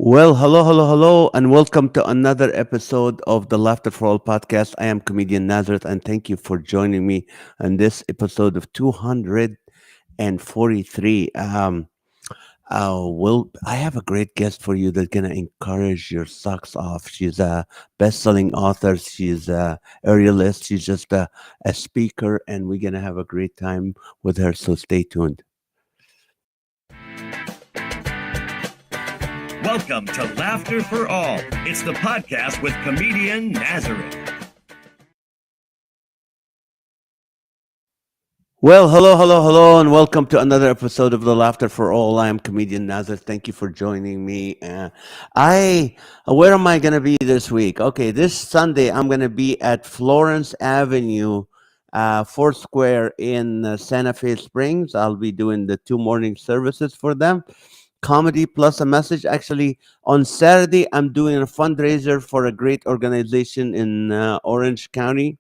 Well, hello, hello, hello, and welcome to another episode of the Laughter for All podcast. I am Comedian Nazareth, and thank you for joining me on this episode of 243. I have a great guest for you that's going to encourage your socks off. She's a best-selling author. She's a aerialist. She's just a speaker, and we're going to have a great time with her, so stay tuned. Welcome to Laughter for All. It's the podcast with Comedian Nazareth. Well, hello, hello, hello, and welcome to another episode of the Laughter for All. I am Comedian Nazareth. Thank you for joining me. Where am I going to be this week? Okay, this Sunday I'm going to be at Florence Avenue, Foursquare in Santa Fe Springs. I'll be doing the two morning services for them. Comedy plus a message. Actually, on Saturday I'm doing a fundraiser for a great organization in Orange County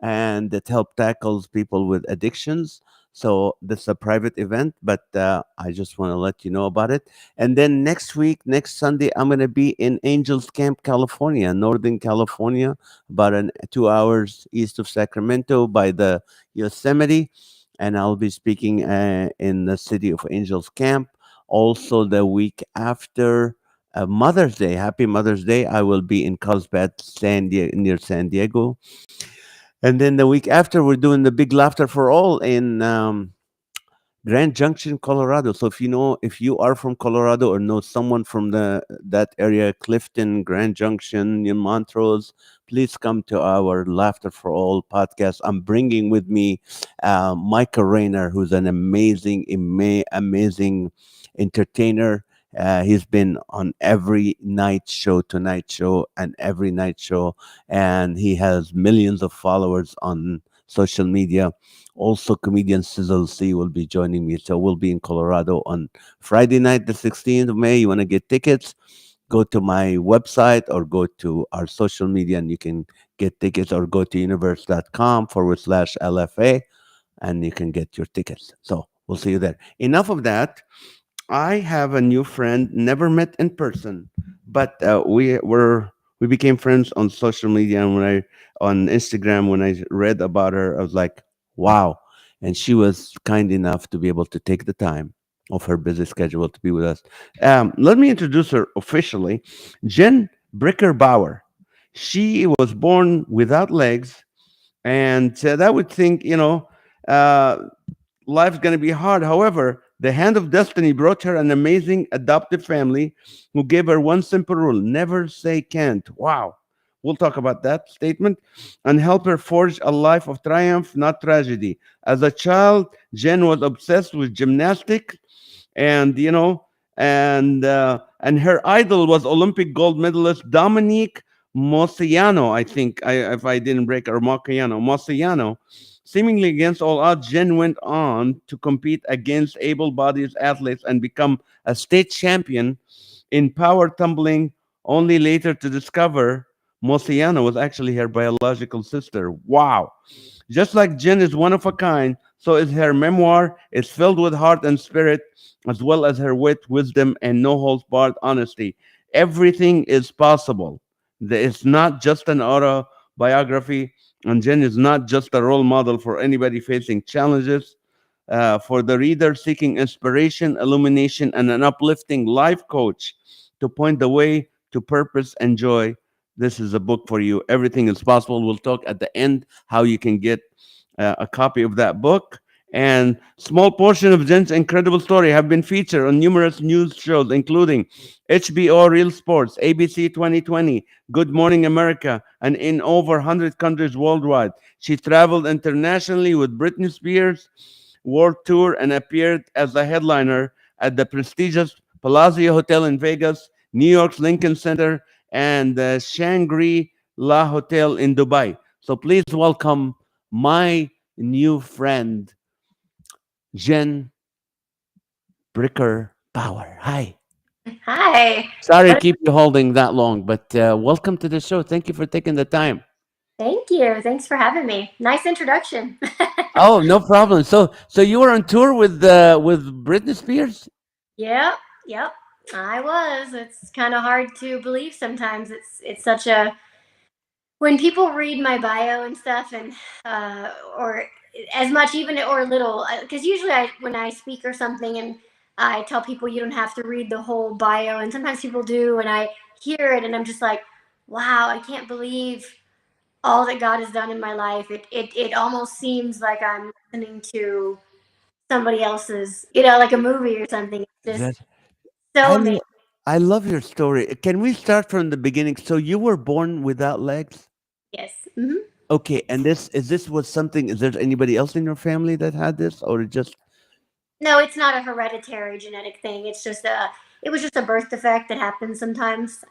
and that help tackles people with addictions. So this is a private event, but I just want to let you know about it. And then next week, next Sunday, I'm going to be in Angels Camp, California, Northern California, about 2 hours east of Sacramento by the Yosemite. And I'll be speaking in the city of Angels Camp. Also, the week after Mother's Day, Happy Mother's Day, I will be in Carlsbad, near San Diego. And then the week after, we're doing the Big Laughter for All in Grand Junction, Colorado. So if you are from Colorado or know someone from that area, Clifton, Grand Junction, New Montrose, please come to our Laughter for All podcast. I'm bringing with me Micah Rayner, who's an amazing entertainer. He's been on every Tonight Show, and every night show, and he has millions of followers on social media. Also, comedian Sizzle C will be joining me. So we'll be in Colorado on Friday night, the 16th of May. You want to get tickets? Go to my website or go to our social media and you can get tickets, or go to universe.com/LFA and you can get your tickets. So we'll see you there. Enough of that. I have a new friend, never met in person, but we became friends on social media. And on Instagram, when I read about her, I was like, wow. And she was kind enough to be able to take the time of her busy schedule to be with us. Let me introduce her officially, Jen Bricker-Bauer. She was born without legs, and that would think, uh, life's going to be hard. However, the hand of destiny brought her an amazing adoptive family who gave her one simple rule: never say can't. Wow. We'll talk about that statement and help her forge a life of triumph, not tragedy. As a child, Jen was obsessed with gymnastics, and and her idol was Olympic gold medalist Dominique Mossiano. I think, if I didn't break, or Mossiano. Seemingly against all odds, Jen went on to compete against able-bodied athletes and become a state champion in power tumbling, only later to discover Mossiano was actually her biological sister. Wow. Just like Jen is one of a kind, so is her memoir. It's filled with heart and spirit, as well as her wit, wisdom, and no holds barred honesty. Everything is possible. It's not just an autobiography, and Jen is not just a role model for anybody facing challenges. For the reader seeking inspiration, illumination, and an uplifting life coach to point the way to purpose and joy, this is a book for you. Everything is possible. We'll talk at the end how you can get a copy of that book. And small portion of Jen's incredible story have been featured on numerous news shows, including HBO Real Sports, ABC 2020, Good Morning America, and in over 100 countries worldwide. She traveled internationally with Britney Spears' world tour and appeared as a headliner at the prestigious Palazzo Hotel in Vegas, New York's Lincoln Center, and the Shangri-La Hotel in Dubai. So please welcome my new friend, Jen Bricker-Bauer. Hi. Hi. Sorry to What? keep you holding that long, but welcome to the show. Thank you for taking the time. Thank you. Thanks for having me. Nice introduction. Oh, no problem. So you were on tour with Britney Spears? Yep. Yep. I was. It's kind of hard to believe sometimes. It's such a when people read my bio and stuff, and or as much even or little, because usually when I speak or something, and I tell people you don't have to read the whole bio, and sometimes people do, and I hear it, and I'm just like, wow, I can't believe all that God has done in my life. It almost seems like I'm listening to somebody else's, like a movie or something. It's That just so I amazing. lo- I love your story. Can we start from the beginning? So you were born without legs? Yes. Hmm. Okay, and this was something, is there anybody else in your family that had this, or it just No, it's not a hereditary genetic thing. It was just a birth defect that happens sometimes.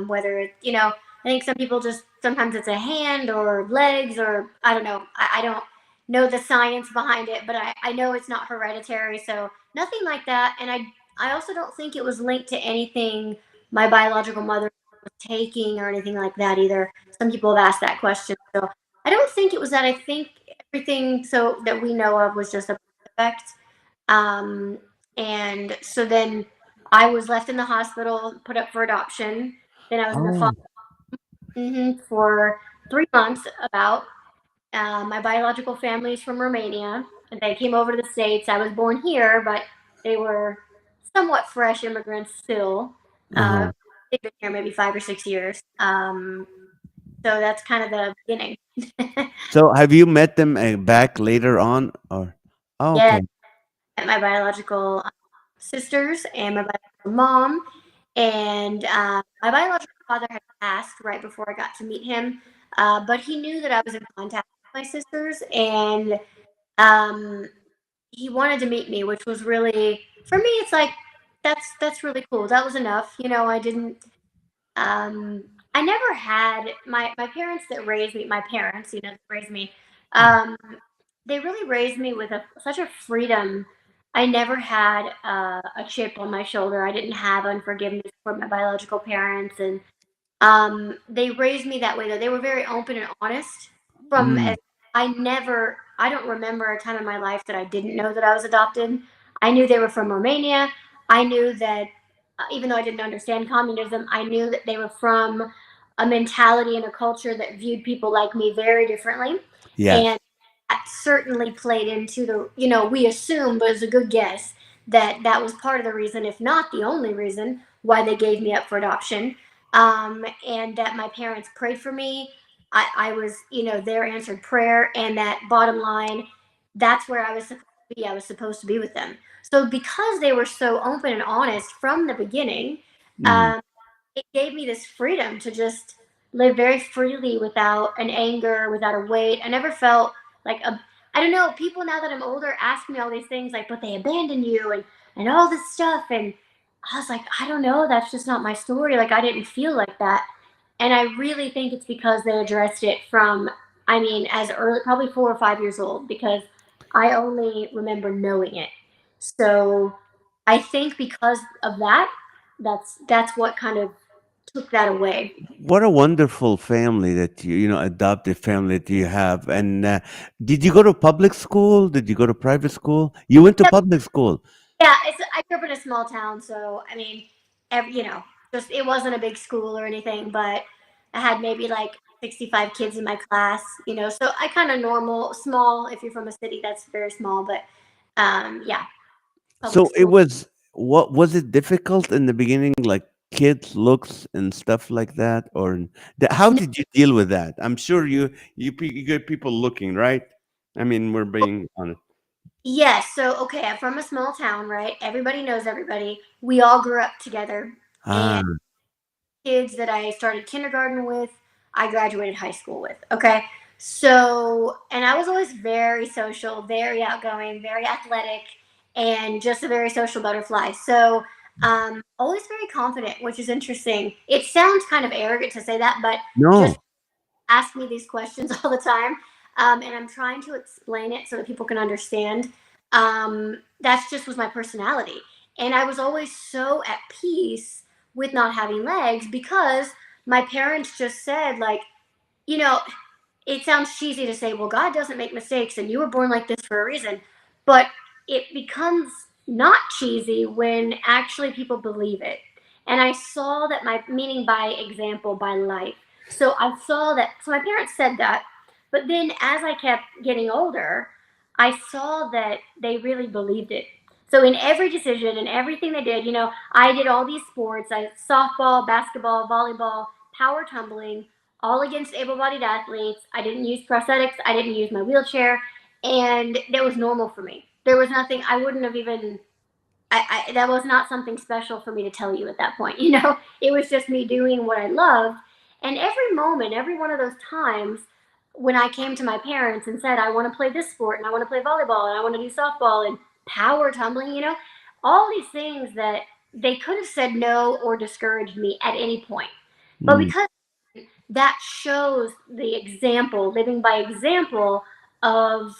Whether I think some people just sometimes it's a hand or legs or I don't know. I don't know the science behind it, but I know it's not hereditary, so nothing like that. And I also don't think it was linked to anything my biological mother was taking or anything like that either. Some people have asked that question, so I don't think it was that. I think everything so that we know of was just a birth defect. um, and so then I was left in the hospital, put up for adoption. Then I was in the Oh. for 3 months. About my biological family is from Romania, and they came over to the States. I was born here, but they were somewhat fresh immigrants still. Uh, Uh-huh. they've been here maybe 5 or 6 years. So that's kind of the beginning. So have you met them back later on, or oh, Yeah, okay. my biological sisters and my biological mom. And my biological father had passed right before I got to meet him, but he knew that I was in contact with my sisters, and um, he wanted to meet me, which was really for me. It's like that's really cool. That was enough, I didn't. I never had my parents that raised me. My parents, that raised me. Um, they really raised me with such a freedom. I never had a chip on my shoulder. I didn't have unforgiveness for my biological parents, and they raised me that way. Though they were very open and honest. From Mm, as I don't remember a time in my life that I didn't know that I was adopted. I knew they were from Romania. I knew that even though I didn't understand communism, I knew that they were from a mentality and a culture that viewed people like me very differently, yes. and that certainly played into we assume, but it's a good guess that that was part of the reason, if not the only reason, why they gave me up for adoption. And that my parents prayed for me. I was, their answered prayer, and that bottom line, that's where I was supposed to be. I was supposed to be with them. So because they were so open and honest from the beginning, Mm, um, it gave me this freedom to just live very freely without an anger, without a weight. I never felt like I don't know, people now that I'm older ask me all these things like, but they abandoned you and all this stuff. And I was like, I don't know, that's just not my story. Like, I didn't feel like that. And I really think it's because they addressed it from, I mean, as early, probably 4 or 5 years old, because I only remember knowing it. So I think because of that, that's what kind of took that away. what a wonderful family that adopted family that you have. And did you go to public school? Did you go to private school? You went to Yep. public school. Yeah, I grew up in a small town, so I mean, just it wasn't a big school or anything, but I had maybe like 65 kids in my class, so I kind of normal, small. If you're from a city, that's very small, but yeah, public So it school. was, what was it difficult in the beginning, like kids looks and stuff like that, or how No, did you deal with that? I'm sure you get people looking, right? I mean, we're being honest. yes, so okay, I'm from a small town, right? Everybody knows everybody. We all grew up together, Ah, and kids that I started kindergarten with, I graduated high school with. Okay. So, and I was always very social, very outgoing, very athletic, and just a very social butterfly. So, always very confident, which is interesting. It sounds kind of arrogant to say that, but no. just ask me these questions all the time. And I'm trying to explain it so that people can understand. That's just was my personality. And I was always so at peace with not having legs because my parents just said, like, you know, it sounds cheesy to say, well, God doesn't make mistakes and you were born like this for a reason. But it becomes not cheesy when actually people believe it. And I saw that my meaning by example, by life. So I saw that, so my parents said that, but then as I kept getting older, I saw that they really believed it. So in every decision and everything they did, I did all these sports. I softball, basketball, volleyball, power tumbling, all against able-bodied athletes. I didn't use prosthetics. I didn't use my wheelchair, and that was normal for me. There was nothing I wouldn't have even. That was not something special for me to tell you at that point. It was just me doing what I loved. And every moment, every one of those times when I came to my parents and said, I want to play this sport and I want to play volleyball and I want to do softball and power tumbling, all these things that they could have said no or discouraged me at any point. But Mm, because that shows the example, living by example of,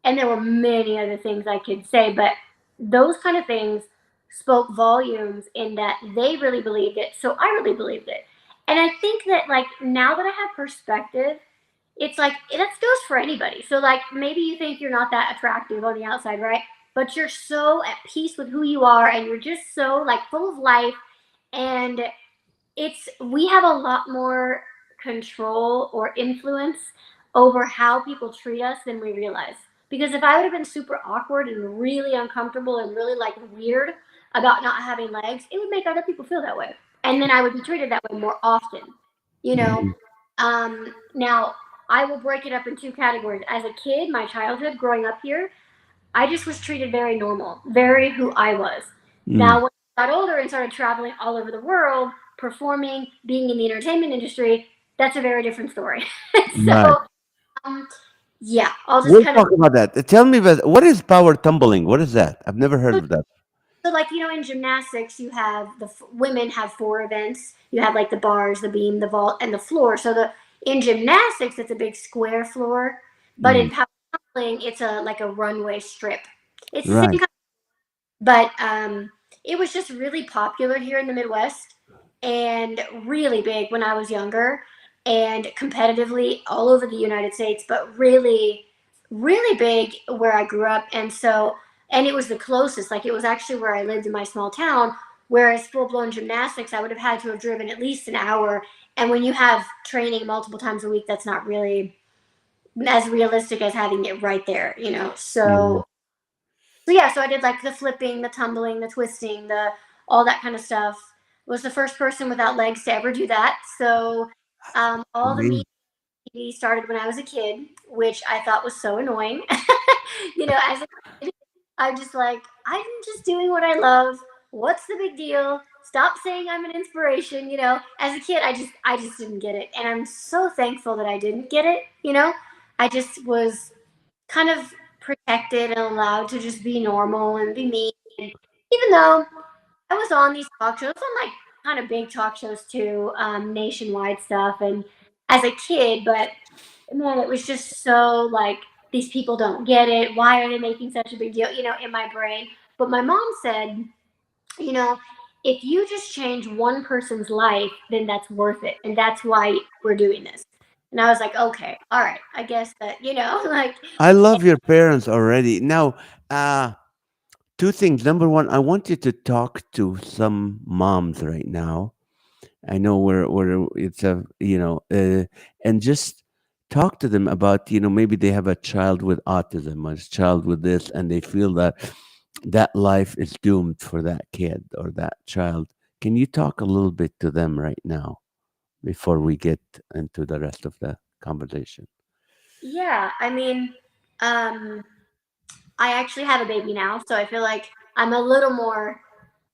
and there were many other things I could say, but those kind of things spoke volumes in that they really believed it. So I really believed it. And I think that, like, now that I have perspective, it's like that goes for anybody. So, like, maybe you think you're not that attractive on the outside, right? But you're so at peace with who you are and you're just so, like, full of life. And we have a lot more control or influence over how people treat us than we realize. Because if I would have been super awkward and really uncomfortable and really like weird about not having legs, it would make other people feel that way. And then I would be treated that way more often. You know, mm, Now I will break it up in two categories. As a kid, my childhood growing up here, I just was treated very normal, very who I was. mm. Now, when I got older and started traveling all over the world, performing, being in the entertainment industry, that's a very different story. Right. so, um, yeah, I'll just We'll kind of. talk about that. Tell me about what is power tumbling? What is that? I've never heard So, of that. like, in gymnastics, you have women have four events. You have like the bars, the beam, the vault, and the floor. So in gymnastics, it's a big square floor, but Mm, in power tumbling, it's like a runway strip. It's the same right. kind. But it was just really popular here in the Midwest and really big when I was younger and competitively all over the United States, but really, really big where I grew up. And it was the closest, like it was actually where I lived in my small town. Whereas full blown gymnastics, I would have had to have driven at least an hour. And when you have training multiple times a week, that's not really as realistic as having it right there. Yeah. So yeah, so I did like the flipping, the tumbling, the twisting, the all that kind of stuff. Was the first person without legs to ever do that. So all the Amazing. media TV started when I was a kid, which I thought was so annoying. As a kid, I'm just like, I'm just doing what I love. What's the big deal? Stop saying I'm an inspiration. As a kid, I just didn't get it, and I'm so thankful that I didn't get it. I just was kind of protected and allowed to just be normal and be me. And even though I was on these talk shows, on like kind of big talk shows too, nationwide stuff, and as a kid, but man, it was just so like these people don't get it. Why are they making such a big deal? In my brain. But my mom said, you know, if you just change one person's life, then that's worth it, and that's why we're doing this. And I was like, okay, all right, I guess that like. I love your parents already. Now, uh, two things. Number one, I want you to talk to some moms right now. I know where it's a and just talk to them about maybe they have a child with autism or a child with this, and they feel that that life is doomed for that kid or that child. Can you talk a little bit to them right now before we get into the rest of the conversation? Yeah, I mean, um, I actually have a baby now, so I feel like I'm a little more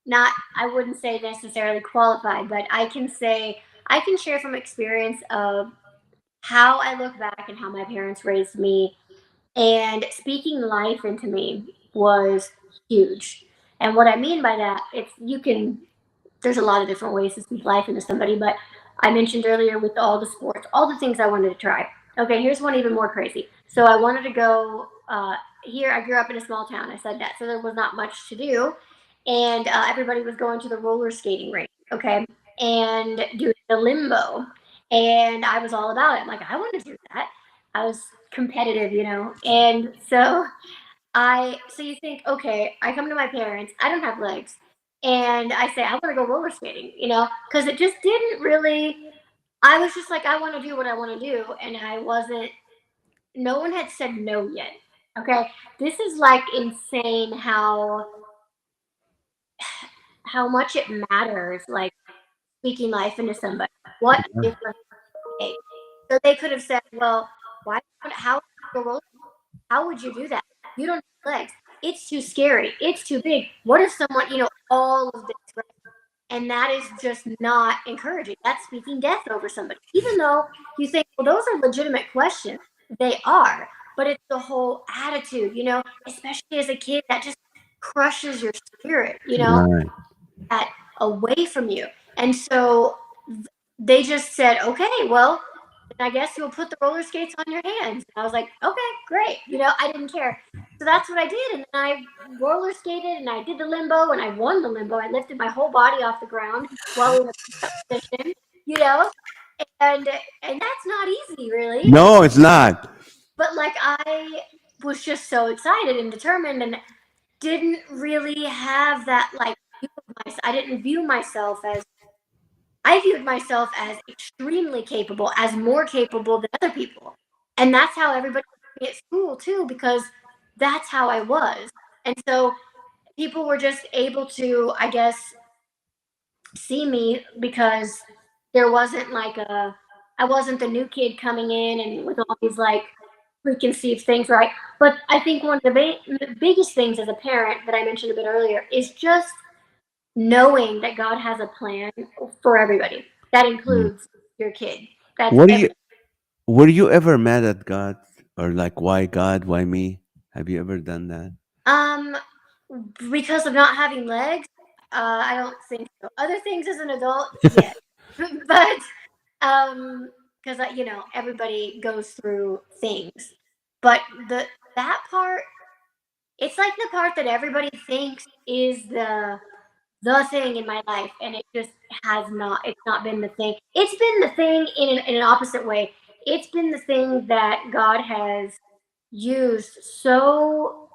not, I wouldn't say necessarily qualified, but I can share from experience of how I look back and how my parents raised me. And speaking life into me was huge. And what I mean by that, there's a lot of different ways to speak life into somebody, but I mentioned earlier with all the sports, all the things I wanted to try. Okay, here's one even more crazy. So I wanted to go here. I grew up in a small town. I said that, so there was not much to do, and everybody was going to the roller skating rink. Okay, and doing the limbo, and I was all about it. I'm like, I want to do that. I was competitive, and so So you think, okay, I come to my parents, I don't have legs, and I say I want to go roller skating, because it just didn't really. I was just like, I want to do what I want to do, and I wasn't. No one had said no yet. Okay, this is like insane how much it matters, like speaking life into somebody. What a difference it makes. So they could have said, well, why? How how would you do that? You don't have legs. It's too scary. It's too big. What if someone, all of this, right? And that is just not encouraging. That's speaking death over somebody. Even though you think, well, those are legitimate questions. They are. But it's the whole attitude, especially as a kid, that just crushes your spirit, Right. that away from you. And so they just said, okay, well, I guess you'll put the roller skates on your hands. And I was like, okay, great. I didn't care. So that's what I did. And then I roller skated and I did the limbo and I won the limbo. I lifted my whole body off the ground while we were in position, you know, and and that's not easy, really. No, it's not. But like I was just so excited and determined and didn't really have that like view of I didn't view myself as I viewed myself as extremely capable, as more capable than other people. And that's how everybody treated me at school too, because that's how I was. And so people were just able to, I guess, see me because there wasn't I wasn't the new kid coming in and with all these like preconceived things, right? But I think one of the biggest things as a parent that I mentioned a bit earlier is just knowing that God has a plan for everybody. That Mm. includes your kid. That's What do you every, were you ever mad at God, or like, why God, why me? Have you ever done that? um because of not having legs. I don't think so. Other things as an adult, yes, but because everybody goes through things, but that part, it's like the part that everybody thinks is the thing in my life, and it just has not. It's not been the thing. It's been the thing in an opposite way. It's been the thing that God has used so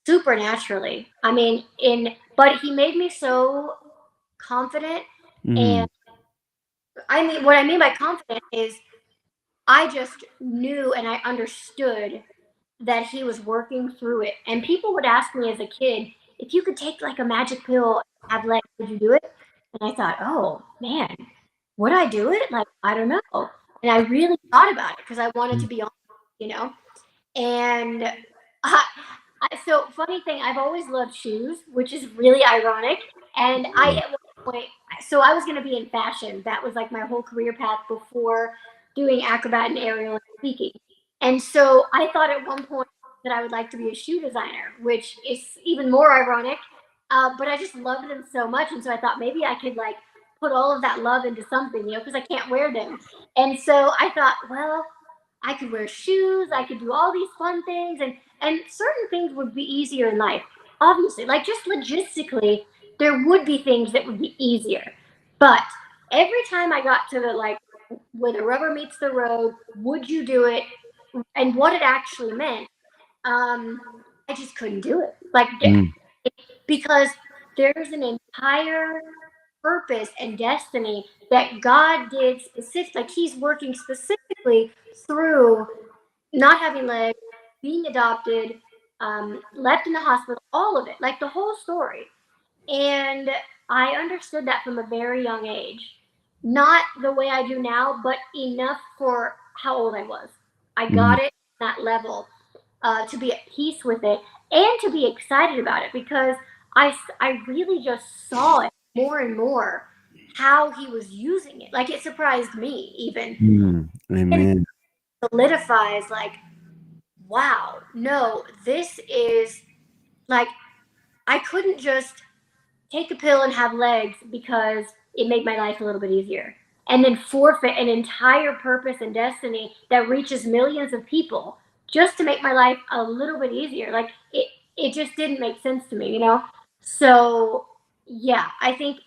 supernaturally. I mean, but he made me so confident. Mm. And I mean, what I mean by confident is I just knew and I understood that he was working through it. And people would ask me as a kid, if you could take like a magic pill and have legs, would you do it? And I thought, oh man, would I do it? Like, I don't know. And I really thought about it because I wanted to be on, you know? And so funny thing, I've always loved shoes, which is really ironic. And I at one point, so I was going to be in fashion. That was like my whole career path before doing acrobat and aerial and speaking. And so I thought at one point that I would like to be a shoe designer, which is even more ironic. But I just loved them so much, and so I thought maybe I could like put all of that love into something, because I can't wear them. And so I thought, well, I could wear shoes, I could do all these fun things, and certain things would be easier in life. Obviously, like just logistically, there would be things that would be easier. But every time I got to the like where the rubber meets the road, would you do it? And what it actually meant, um, I just couldn't do it. Like Mm. because there's an entire purpose and destiny that God did specific. Like He's working specifically through not having legs, being adopted, left in the hospital, all of it, like the whole story. And I understood that from a very young age. Not the way I do now, but enough for how old I was. I Mm. got it at that level, to be at peace with it and to be excited about it because I really just saw it more and more how he was using it. Like it surprised me even. Mm. And Amen. solidifies like, wow, no, this is like, I couldn't just take a pill and have legs because it made my life a little bit easier and then forfeit an entire purpose and destiny that reaches millions of people just to make my life a little bit easier. Like it just didn't make sense to me. So yeah, I think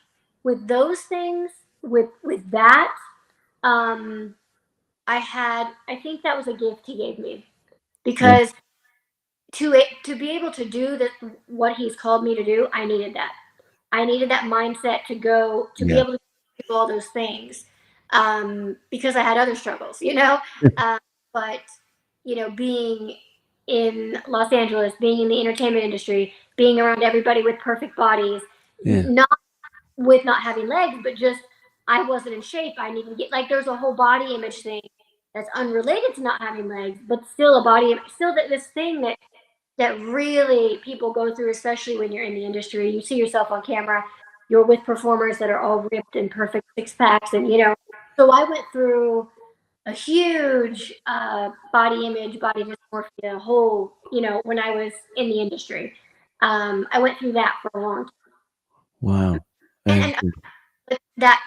with those things, with that, um I think that was a gift he gave me That's because to be able to do what he's called me to do, I needed that. I needed that mindset to go to be Yeah. able to do all those things, because I had other struggles, but being in Los Angeles, being in the entertainment industry, being around everybody with perfect bodies, Yeah. not with not having legs, but just I wasn't in shape. I needed to get like there's a whole body image thing that's unrelated to not having legs, but still a body, still this thing that really people go through, especially when you're in the industry. You see yourself on camera, you're with performers that are all ripped and perfect six packs, and So I went through a huge body image, body dysmorphia, whole, when I was in the industry. I went through that for a long time, Wow. and And that,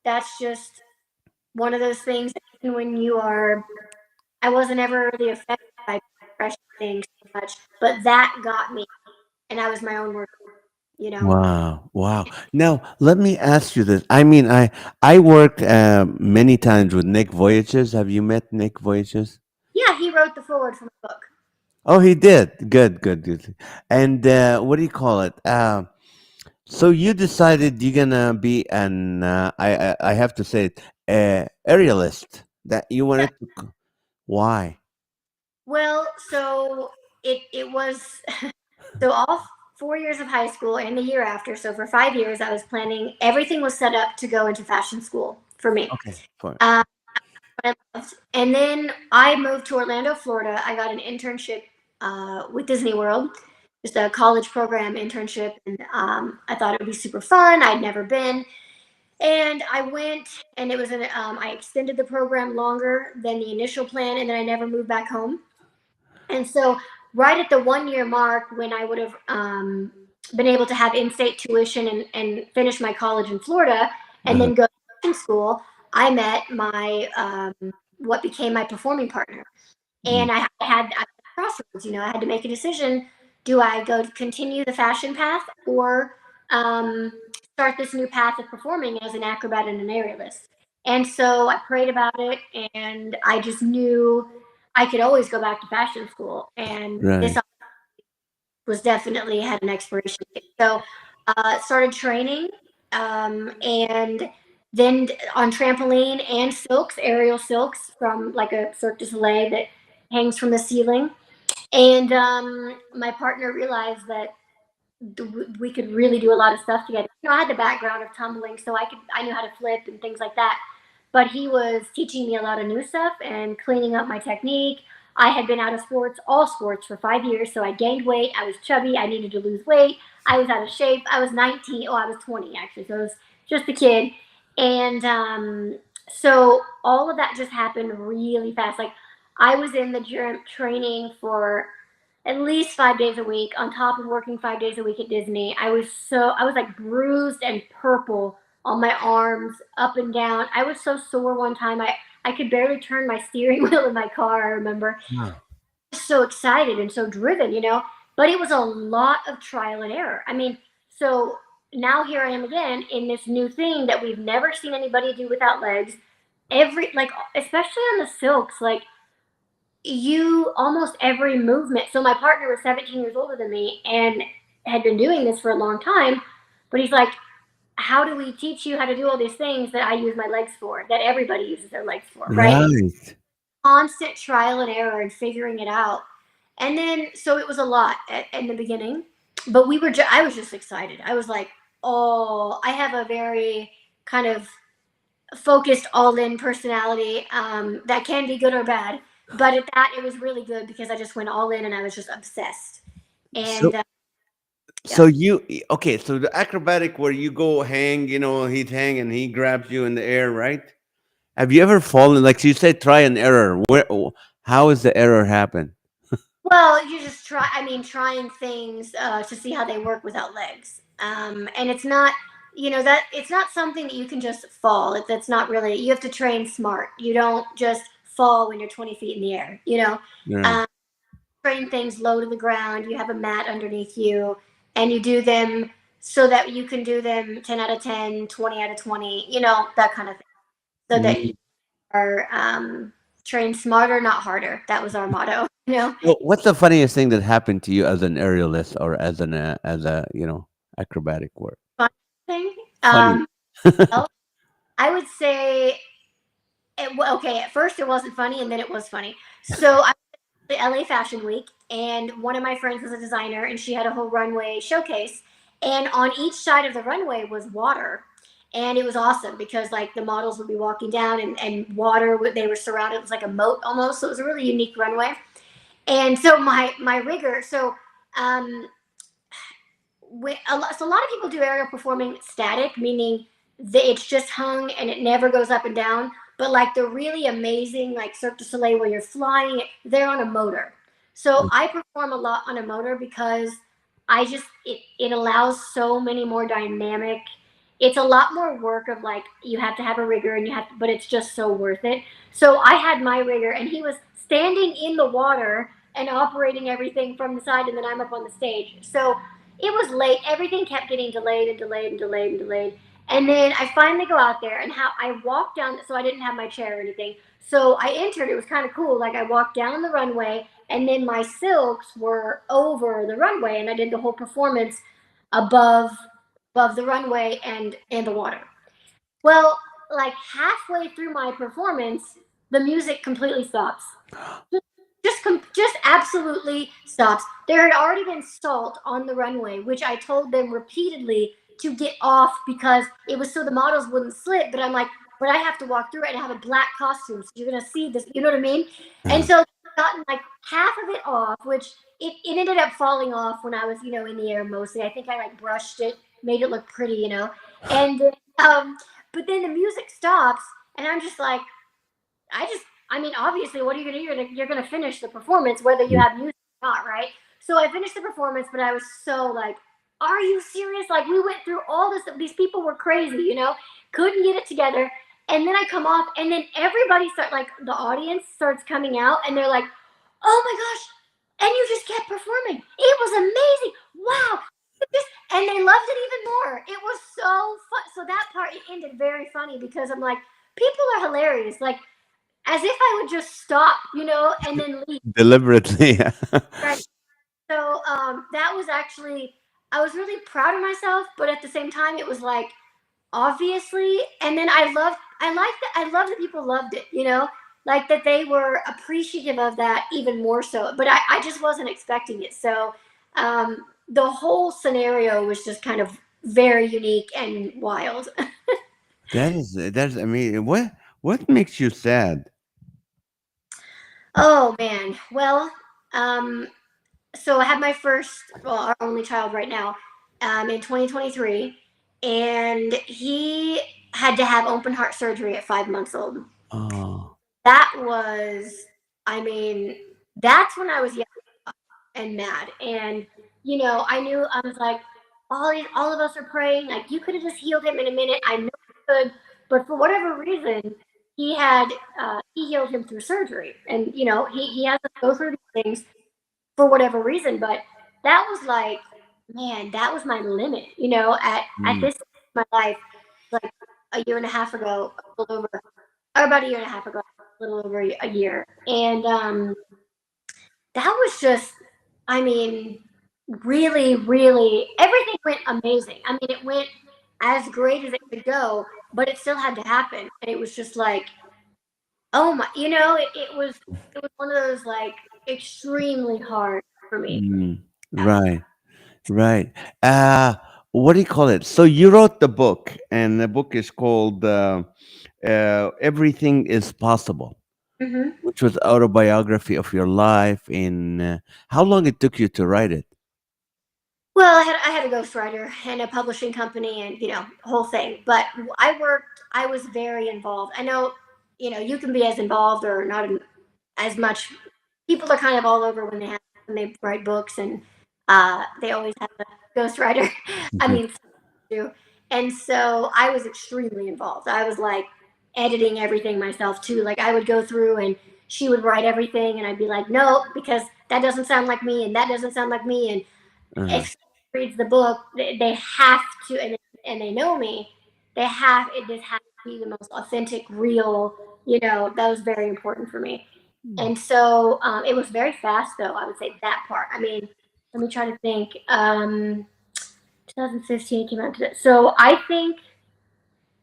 that's just one of those things. That even when you are, I wasn't ever really affected by depression things so much, but that got me, and I was my own worst, you know. wow, wow. Now, let me ask you this. I mean, I worked many times with Nick Voyages. Have you met Nick Voyages? Yeah, he wrote the forward for my book. Oh, he did. Good, good, good. And what do you call it? So you decided you're gonna be an I have to say it, aerialist. That you wanted to. Why? Well, so it was so all 4 years of high school and the year after. So for 5 years, I was planning. Everything was set up to go into fashion school for me. Okay, fine. Um, what I loved. And then I moved to Orlando, Florida. I got an internship with Disney World, just a college program internship, and I thought it would be super fun. I'd never been, and I went, and it was I extended the program longer than the initial plan, and then I never moved back home. And so, right at the 1 year mark, when I would have been able to have in state tuition and finish my college in Florida and Uh-huh. then go to fashion school, I met my what became my performing partner. Mm. And I had a crossroads, I had to make a decision. Do I go to continue the fashion path or um, start this new path of performing as an acrobat and an aerialist? And so I prayed about it, and I just knew I could always go back to fashion school. And this Right. was definitely had an expiration date. So started training, and then on trampoline and silks, aerial silks from like a Cirque du Soleil that hangs from the ceiling. And my partner realized that we could really do a lot of stuff together. I had the background of tumbling, so I knew how to flip and things like that. But he was teaching me a lot of new stuff and cleaning up my technique. I had been out of sports, all sports, for 5 years, so I gained weight. I was chubby. I needed to lose weight. I was out of shape. I was 19. Oh, I was 20 actually, so I was just a kid. And so all of that just happened really fast. Like I was in the gym training for at least 5 days a week on top of working 5 days a week at Disney. I was like bruised and purple on my arms, up and down. I was so sore one time. I could barely turn my steering wheel in my car, I remember. Wow. I was so excited and so driven, but it was a lot of trial and error. I mean, so now here I am again in this new thing that we've never seen anybody do without legs. Like, especially on the silks, like you almost every movement. So my partner was 17 years older than me and had been doing this for a long time, but he's like, how do we teach you how to do all these things that I use my legs for, that everybody uses their legs for, right? And Right. constant trial and error and figuring it out. And then, so it was a lot in the beginning, but I was just excited. I was like, oh, I have a very kind of focused, all in personality, that can be good or bad. But at that, it was really good because I just went all in and I was just obsessed. So And yeah. so okay, so the acrobatic where you go hang, he'd hang and he grabs you in the air, right? Have you ever fallen like you said try and error? How is the error happen? Well, you just try. I mean, trying things to see how they work without legs. And it's not, that it's not something that you can just fall. That's not really. You have to train smart. You don't just fall when you're 20 feet in the air. Right. Um, Train things low to the ground. You have a mat underneath you, and you do them so that you can do them 10 out of 10, 20 out of 20. That kind of thing, so that you Mm. are train smarter, not harder. That was our motto. Well, what's the funniest thing that happened to you as an aerialist or as a acrobatic work? Fun thing. Funny. Well, I would say, okay, at first it wasn't funny, and then it was funny. So I the LA Fashion Week, and one of my friends was a designer, and she had a whole runway showcase. And on each side of the runway was water, and it was awesome because like the models would be walking down, and water. They were surrounded. It was like a moat almost. So it was a really unique runway. And so my rigger. So um, so a lot of people do aerial performing static, meaning it's just hung and it never goes up and down. But like the really amazing, like Cirque du Soleil, where you're flying, they're on a motor. So I perform a lot on a motor because it allows so many more dynamic. It's a lot more work of like you have to have a rigger and but it's just so worth it. So I had my rigger and he was standing in the water and operating everything from the side, and then I'm up on the stage. So it was late. Everything kept getting delayed and delayed and delayed and delayed. And then I finally go out there, and how I walked down, so I didn't have my chair or anything. So I entered. It was kind of cool. Like I walked down the runway, and then my silks were over the runway, and I did the whole performance above the runway and the water. Well, like halfway through my performance, the music completely stops. Just absolutely stops. There had already been salt on the runway, which I told them repeatedly to get off because it was so the models wouldn't slip. But I'm like, but I have to walk through it and I have a black costume, so you're gonna see this. You know what I mean? And so I've gotten like half of it off, which it ended up falling off when I was in the air mostly. I think I like brushed it, made it look pretty. And but then the music stops, and I'm just like, I mean, obviously, what are you gonna do? You're gonna finish the performance, whether you have music or not, right? So I finished the performance, but I was so like, are you serious? Like we went through all this. These people were crazy. Couldn't get it together. And then I come off, and then everybody like the audience starts coming out, and they're like, oh my gosh, and you just kept performing. It was amazing. Wow. And they loved it even more. It was so fun. So that part, it ended very funny because I'm like, people are hilarious. Like, as if I would just stop, and then leave. Deliberately. Right. So that was actually, I was really proud of myself, but at the same time, it was like, obviously, and then I love that people loved it, like that they were appreciative of that even more so. But I just wasn't expecting it. So the whole scenario was just kind of very unique and wild. That's amazing. What makes you sad? Oh man. Well, um, so I had my our only child right now, in 2023, and he had to have open heart surgery at 5 months old. Oh. That was, I mean, that's when I was young and mad, and I knew I was like, all of us are praying, like you could have just healed him in a minute. I know you could, but for whatever reason, he healed him through surgery, and he has to go through these things for whatever reason. But that was like, man, that was my limit. At Mm. this stage of my life, like a year and a half ago, a little over, or about a year and a half ago, a little over a year, and that was just, I mean, really, really, everything went amazing. I mean, it went as great as it could go, but it still had to happen, and it was just like, oh my, it was one of those like extremely hard for me. Mm. Right. Right. Uh, what do you call it? So you wrote the book, and the book is called "Everything Is Possible," Hmm. which was autobiography of your life. In how long it took you to write it? Well, I had a ghostwriter and a publishing company, and whole thing. But I was very involved. I know, you can be as involved or not as much. People are kind of all over when they write books, and they always have a ghostwriter. I Mhm. mean, do. And so I was extremely involved. I was like editing everything myself too. Like I would go through, and she would write everything, and I'd be like, no, because that doesn't sound like me, and that doesn't sound like me. And Uh-huh. if someone reads the book, they have to, and they know me, they have it. This has to be the most authentic, real, That was very important for me. And so it was very fast, though, I would say that part. I mean, let me try to think. 2015 came out. So I think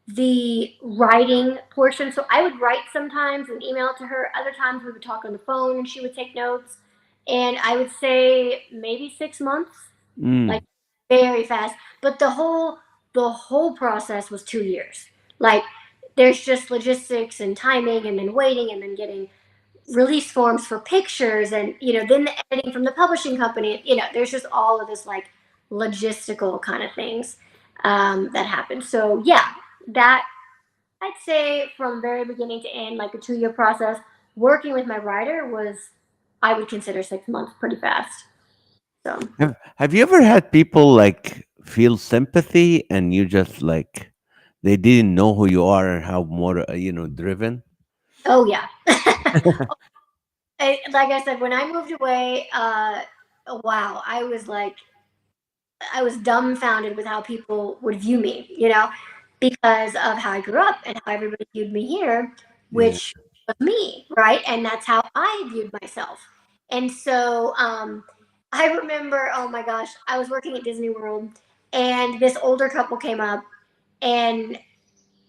the writing portion, so I would write sometimes and email it to her. Other times we would talk on the phone and she would take notes. And I would say maybe 6 months, Mm. like very fast. But the whole process was 2 years. Like there's just logistics and timing and then waiting and then getting release forms for pictures and then the editing from the publishing company. There's just all of this like logistical kind of things that happen. So yeah, that I'd say from very beginning to end, like a 2 year process. Working with my writer was, I would consider 6 months pretty fast. So Have you ever had people like feel sympathy and you just like they didn't know who you are and how more driven? oh yeah. Like I said, when I moved away, wow, I was dumbfounded with how people would view me, because of how I grew up and how everybody viewed me here, Yeah. which was me, right? And that's how I viewed myself. And so I remember, oh my gosh, I was working at Disney World and this older couple came up and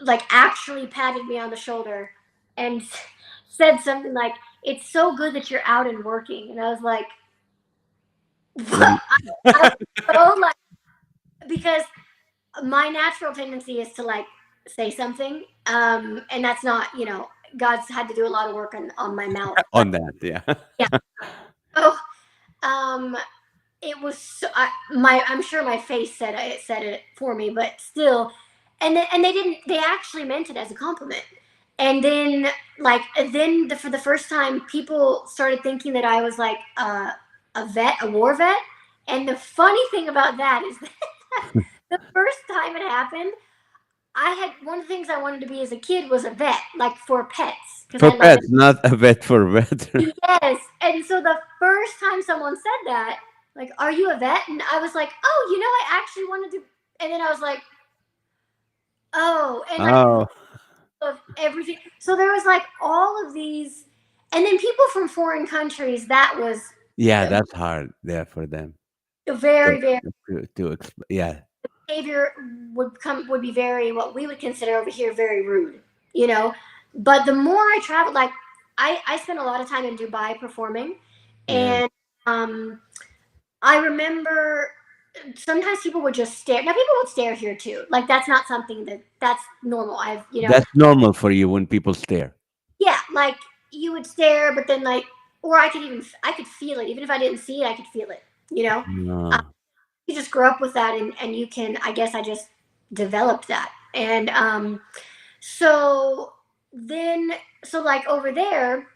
like actually patted me on the shoulder and said something like, "It's so good that you're out and working." And I was like, What do what? I was so like, because my natural tendency is to like say something, and that's not, God's had to do a lot of work on my mouth, but on that? Yeah. yeah. So, um, it was I'm sure my face said it for me, but still, and they didn't. They actually meant it as a compliment. And then, like, for the first time, people started thinking that I was like a vet, a war vet. And the funny thing about that is that the first time it happened, I had one of the things I wanted to be as a kid was a vet, like for pets, because For I love it. pets, not a vet for vet. Yes. And so the first time someone said that, like, "Are you a vet?" And I was like, "Oh, I actually wanted to." And then I was like, "Oh," and like Oh, of everything. So there was like all of these, and then people from foreign countries. That was yeah, that's hard there for them to very, very yeah. behavior would be very what we would consider over here very rude. You know, but the more I traveled, like I spent a lot of time in Dubai performing, Yeah. and um, I remember sometimes people would just stare. Now people would stare here too. Like that's not something that's normal. That's normal for you when people stare. Yeah, like you would stare, but then like, or I could feel it. Even if I didn't see it, I could feel it. Uh, No. you just grow up with that, and you can. I guess I just developed that, and so then so like over there,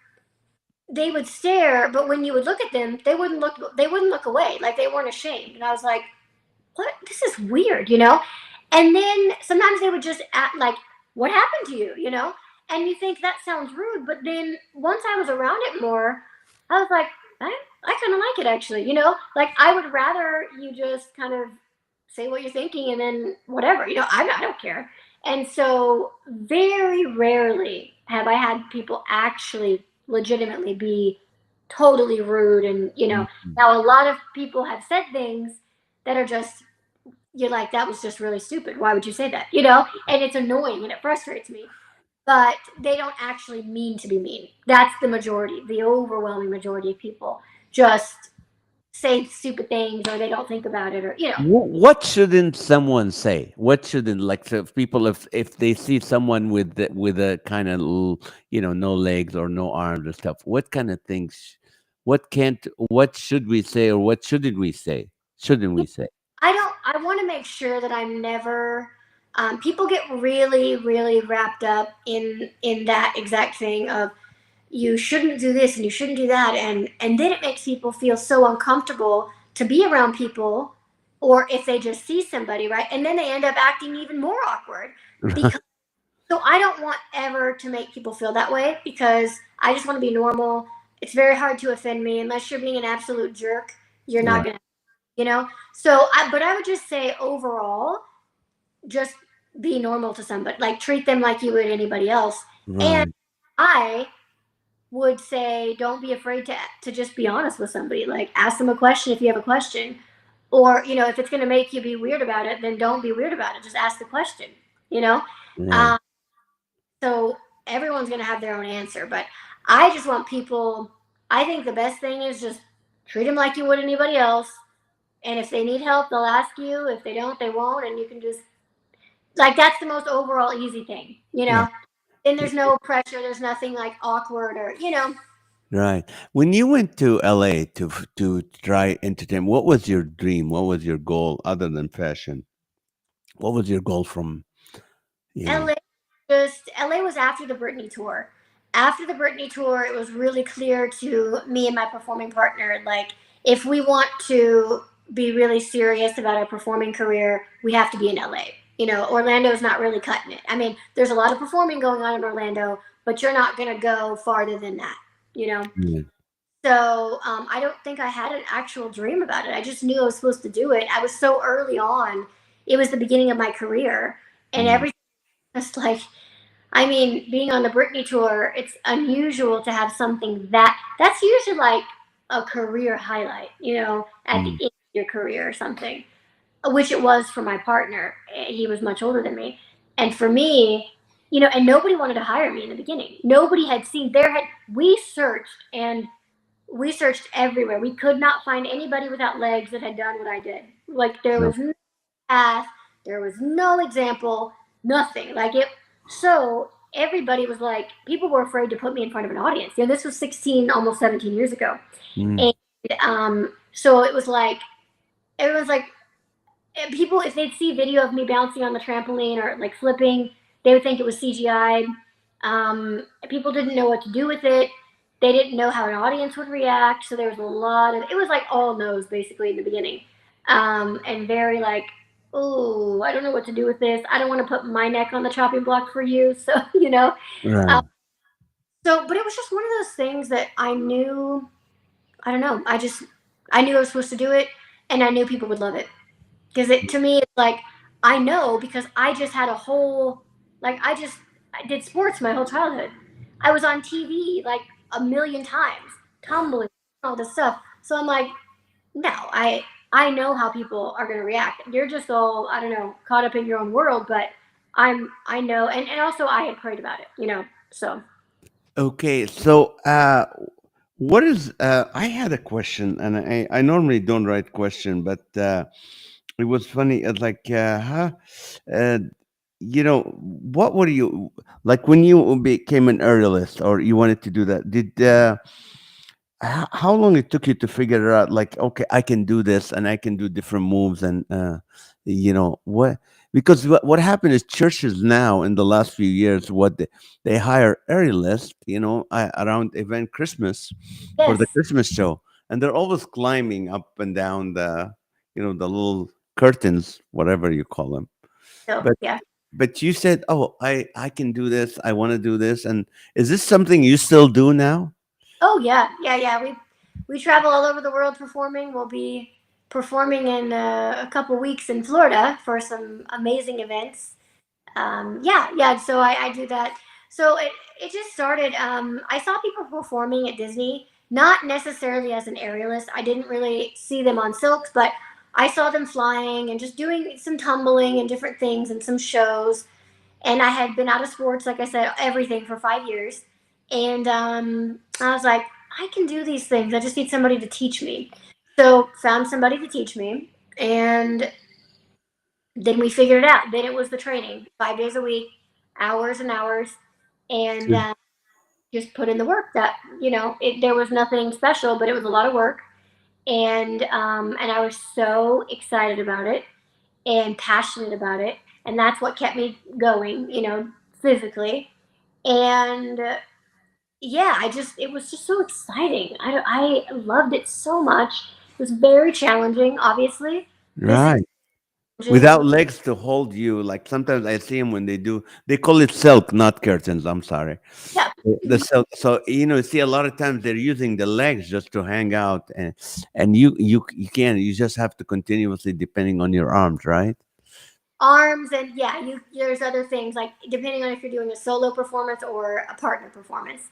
they would stare, but when you would look at them, they wouldn't look. They wouldn't look away, like they weren't ashamed. And I was like, what? This is weird. And then sometimes they would just act like, what happened to you? And you think that sounds rude, but then once I was around it more, I was like, I kind of like it actually. Like I would rather you just kind of say what you're thinking and then whatever. I don't care. And so very rarely have I had people actually legitimately be totally rude. And Mhm. now a lot of people have said things that are just, you're like, that was just really stupid. Why would you say that? And it's annoying and it frustrates me. But they don't actually mean to be mean. That's the majority, the overwhelming majority of people just say stupid things or they don't think about it or. What shouldn't someone say? What shouldn't like so if people if they see someone with a kind of no legs or no arms or stuff? What kind of things? What should we say or what shouldn't we say? Shouldn't we say? I want to make sure that I'm never. People get really, really wrapped up in that exact thing of you shouldn't do this and you shouldn't do that, and then it makes people feel so uncomfortable to be around people, or if they just see somebody, right, and then they end up acting even more awkward because. So I don't want ever to make people feel that way because I just want to be normal. It's very hard to offend me unless you're being an absolute jerk. You're Yeah. not gonna you know but I would just say overall, just be normal to somebody, like treat them like you would anybody else. And Right. I would say don't be afraid to just be honest with somebody. Like ask them a question if you have a question. Or, if it's gonna make you be weird about it, then don't be weird about it. Just ask the question, you know? Right. Um, so everyone's gonna have their own answer. But I just want people, I think the best thing is just treat them like you would anybody else. And if they need help, they'll ask you. If they don't, they won't. And you can just, like, that's the most overall easy thing, Yeah. Then there's no pressure. There's nothing like awkward or. Right. When you went to LA to try entertainment, what was your dream? What was your goal other than fashion? What was your goal from, you know? LA LA was after the Britney tour. After the Britney tour, it was really clear to me and my performing partner, like, if we want to be really serious about our performing career, we have to be in LA. Orlando's not really cutting it. I mean, there's a lot of performing going on in Orlando, but you're not going to go farther than that, you know? Yeah. So I don't think I had an actual dream about it. I just knew I was supposed to do it. I was so early on. It was the beginning of my career, and Mm, everything was like, I mean, being on the Britney tour, it's unusual to have something that's usually like a career highlight, at the mm, end of your career or something, which it was for my partner. He was much older than me. And for me, and nobody wanted to hire me in the beginning. Nobody had seen we searched and we searched everywhere. We could not find anybody without legs that had done what I did. Like there no, was no path, there was no example, nothing. Like it. So everybody was like, people were afraid to put me in front of an audience. This was 16, almost 17 years ago, mm, and so it was like everyone's like, people if they'd see video of me bouncing on the trampoline or like flipping, they would think it was CGI. People didn't know what to do with it. They didn't know how an audience would react. So there was a lot of it was like all no's basically in the beginning, and very like, oh, I don't know what to do with this. I don't want to put my neck on the chopping block for you. So right. uh, but it was just one of those things that I knew. I don't know. I knew I was supposed to do it, and I knew people would love it. Because to me, it's like I know because I just had a whole like I did sports my whole childhood. I was on TV like a million times, tumbling, all this stuff. So I'm like, no, I know how people are gonna react. You're just all, I don't know, caught up in your own world, but I know, and also I had prayed about it. So Okay, so what is I had a question, and I normally don't write question, but it was funny. It's like, uh, what were you like when you became an aerialist, or you wanted to do that? Did how long it took you to figure it out? Like, okay, I can do this, and I can do different moves, and what? Because what happened is churches now in the last few years, they hire aerialists, around event Christmas for the yes, Christmas show, and they're always climbing up and down the little curtains, whatever you call them. so But yeah. but you said, oh, I can do this. I want to do this, and is this something you still do now? Oh yeah, yeah, yeah. We travel all over the world performing. We'll be performing in a couple weeks in Florida for some amazing events. Yeah, yeah. So I do that. So it just started. I saw people performing at Disney, not necessarily as an aerialist. I didn't really see them on silks, but I saw them flying and just doing some tumbling and different things and some shows. And I had been out of sports, like I said, everything for 5 years. And I was like, I can do these things. I just need somebody to teach me. So found somebody to teach me, and then we figured it out. Then it was the training, 5 days a week, hours and hours, and Mm. just put in the work. There was nothing special, but it was a lot of work, and I was so excited about it and passionate about it, and that's what kept me going, physically. And yeah, it was just so exciting. I loved it so much. It was very challenging, obviously, physically Right. challenging. Without legs to hold you, like sometimes I see them when they call it silk, not curtains. I'm sorry. Yeah. The silk. So you see a lot of times they're using the legs just to hang out, and you can't. You just have to continuously depending on your arms, right? arms, and yeah, there's other things like depending on if you're doing a solo performance or a partner performance.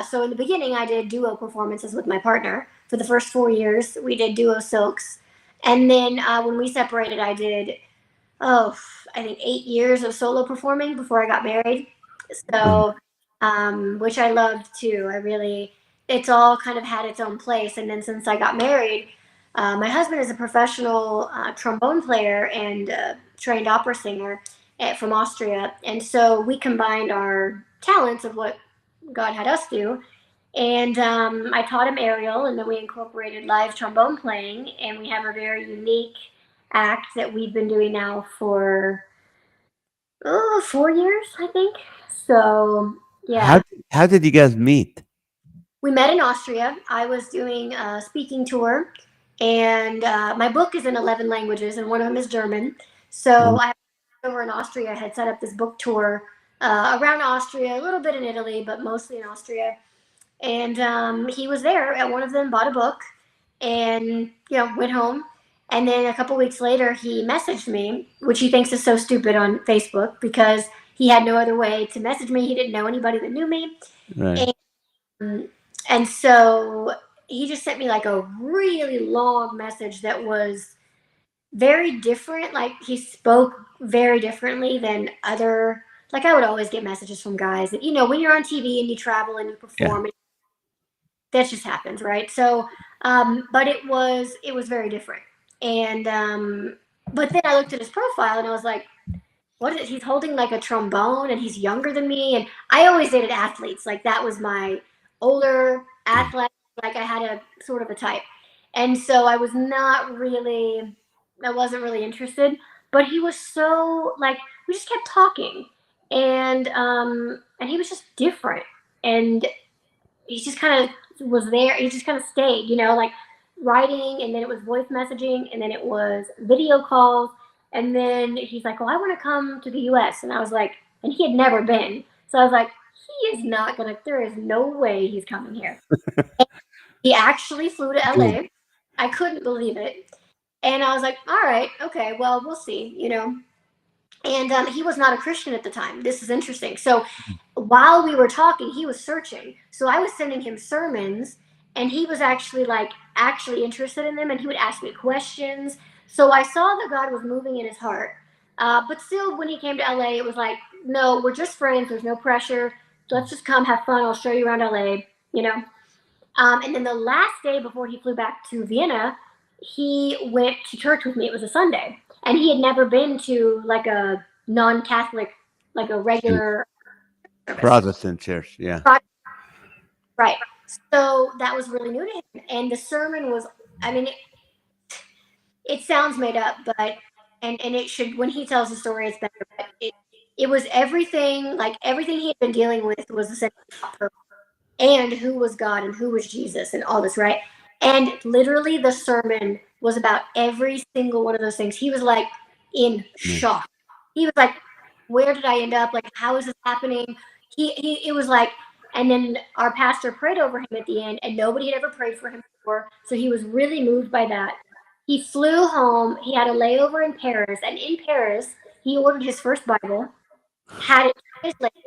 So in the beginning, I did duo performances with my partner. For the first 4 years, we did duo silks, and then when we separated, I did oh, I think 8 years of solo performing before I got married. Mm. So, which I loved too. I really, it's all kind of had its own place. And then since I got married, my husband is a professional trombone player and trained opera singer from Austria. And so we combined our talents of what God had us do. And I taught him aerial, and then we incorporated live trombone playing, and we have a very unique act that we've been doing now for 4 years, I think. So How yeah, how did you guys meet? we met in Austria. I was doing a speaking tour, and my book is in 11 languages, and one of them is German. So Mm. I over in Austria had set up this book tour around Austria, a little bit in Italy, but mostly in Austria. And he was there at one of them, bought a book, and went home. And then a couple weeks later, he messaged me, which he thinks is so stupid on Facebook because he had no other way to message me. He didn't know anybody that knew me, Right. and and so he just sent me like a really long message that was very different. Like he spoke very differently than other. Like I would always get messages from guys that when you're on TV and you travel and you Yeah. perform, that just happens, right? So, but it was very different. And but then I looked at his profile and I was like, what is it? He's holding like a trombone and he's younger than me. And I always dated athletes. Like that was my older athlete. Like I had a sort of a type. And so I wasn't really interested. But he was so like we just kept talking. And he was just different. And he just kind of was there. He just kind of stayed, like writing, and then it was voice messaging, and then it was video calls, and then he's like, "Well, I want to come to the U.S." And I was like, and he had never been, so I was like, "He is not gonna. There is no way he's coming here." And he actually flew to Good. L.A. I couldn't believe it, and I was like, "All right, okay, well, we'll see." And he was not a Christian at the time. This is interesting. So while we were talking, he was searching. So I was sending him sermons, and he was actually interested in them, and he would ask me questions. So I saw that God was moving in his heart. But still, when he came to LA, it was like, no, we're just friends. There's no pressure. Let's just come have fun. I'll show you around LA. You know. And then the last day before he flew back to Vienna, he went to church with me. It was a Sunday, and he had never been to like a non-Catholic, like a Shoot. regular service. Protestant church. Yeah. Right. So that was really new to him, and the sermon was. I mean, it sounds made up, but and it should when he tells the story, it's better. But it was everything like everything he had been dealing with was essentially and who was God and who was Jesus and all this, right? And literally the sermon was about every single one of those things. He was like in Amen. shock. He was like, where did I end up? Like, how is this happening? It was like, and then our pastor prayed over him at the end, and nobody had ever prayed for him before. So he was really moved by that. He flew home. He had a layover in Paris, and in Paris, he ordered his first Bible, had it translated,